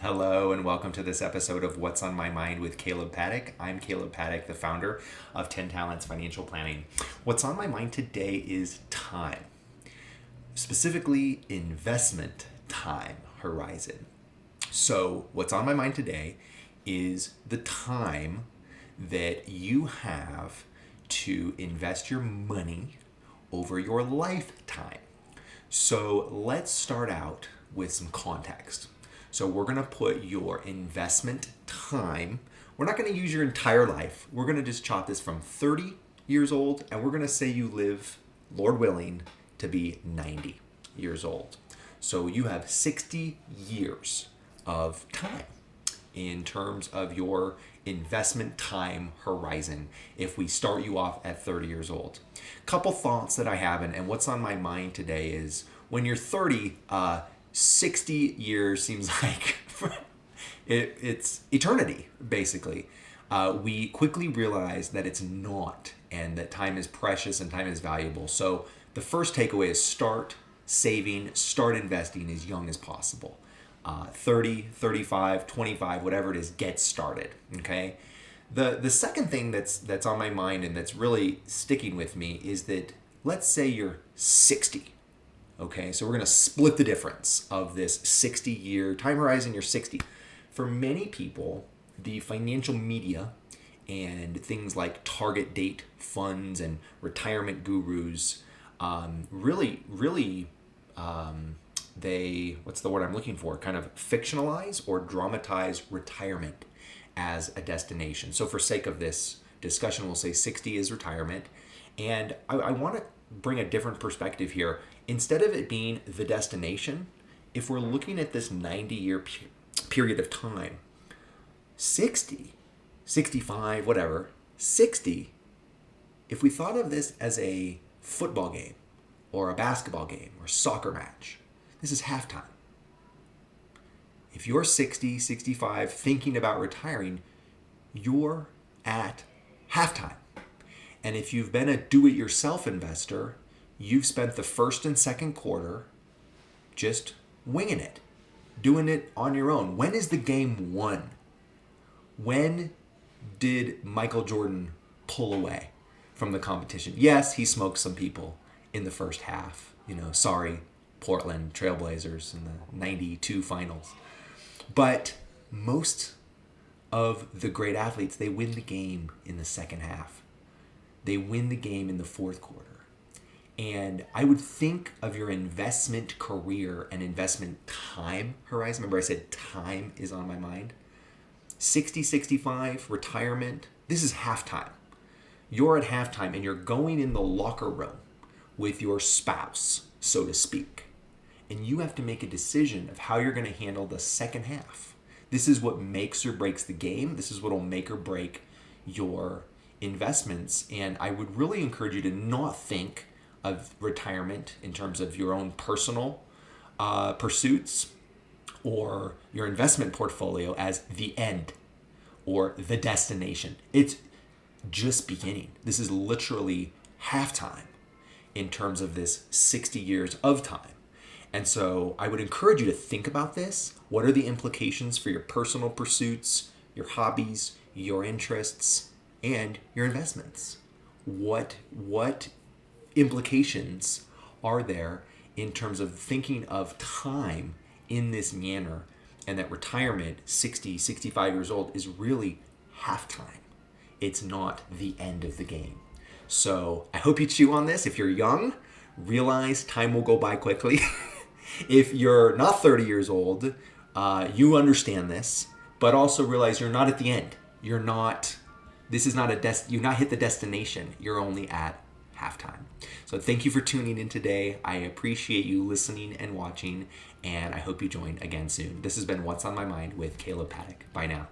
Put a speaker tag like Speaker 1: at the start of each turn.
Speaker 1: Hello and welcome to this episode of What's on My Mind with Kaleb Paddock. I'm Kaleb Paddock, the founder of 10 Talents Financial Planning. What's on my mind today is time, specifically investment time horizon. So what's on my mind today is the time that you have to invest your money over your lifetime. So let's start out with some context. So we're going to put your investment time, we're not going to use your entire life. We're going to just chop this from 30 years old, and we're going to say you live, Lord willing, to be 90 years old. So you have 60 years of time in terms of your investment time horizon if we start you off at 30 years old. Couple thoughts that I have, and what's on my mind today is when you're 30, 60 years seems like it's eternity, basically. We quickly realize that it's not, and that time is precious and time is valuable. So the first takeaway is start saving, start investing as young as possible. 30, 35, 25, whatever it is, get started, okay? The second thing that's on my mind and that's really sticking with me is that let's say you're 60. Okay, so we're going to split the difference of this 60-year time horizon. You're 60. For many people, the financial media and things like target date funds and retirement gurus really, they, what's the word I'm looking for? Kind of fictionalize or dramatize retirement as a destination. So for sake of this discussion, we'll say 60 is retirement. And I want to bring a different perspective here. Instead of it being the destination, if we're looking at this 90-year period of time, 60, 65, whatever, 60, if we thought of this as a football game or a basketball game or a soccer match, this is halftime. If you're 60, 65, thinking about retiring, you're at halftime. And if you've been a do-it-yourself investor, you've spent the first and second quarter just winging it, doing it on your own. When is the game won? When did Michael Jordan pull away from the competition? Yes, he smoked some people in the first half. Sorry, Portland Trailblazers in the 92 finals. But most of the great athletes, they win the game in the second half. They win the game in the fourth quarter. And I would think of your investment career and investment time horizon. Remember I said time is on my mind. 60, 65, retirement. This is halftime. You're at halftime and you're going in the locker room with your spouse, so to speak. And you have to make a decision of how you're going to handle the second half. This is what makes or breaks the game. This is what will make or break your investments. And I would really encourage you to not think of retirement in terms of your own personal pursuits or your investment portfolio as the end or the destination. It's just beginning. This is literally halftime in terms of this 60 years of time. And so I would encourage you to think about this. What are the implications for your personal pursuits, your hobbies, your interests, and your investments? What implications are there in terms of thinking of time in this manner, and that retirement, 60, 65 years old, is really halftime. It's not the end of the game. So I hope you chew on this. If you're young, realize time will go by quickly. If you're not 30 years old, you understand this, but also realize you're not at the end. You're not hit the destination. You're only at halftime. So thank you for tuning in today. I appreciate you listening and watching, and I hope you join again soon. This has been What's on My Mind with Kaleb Paddock. Bye now.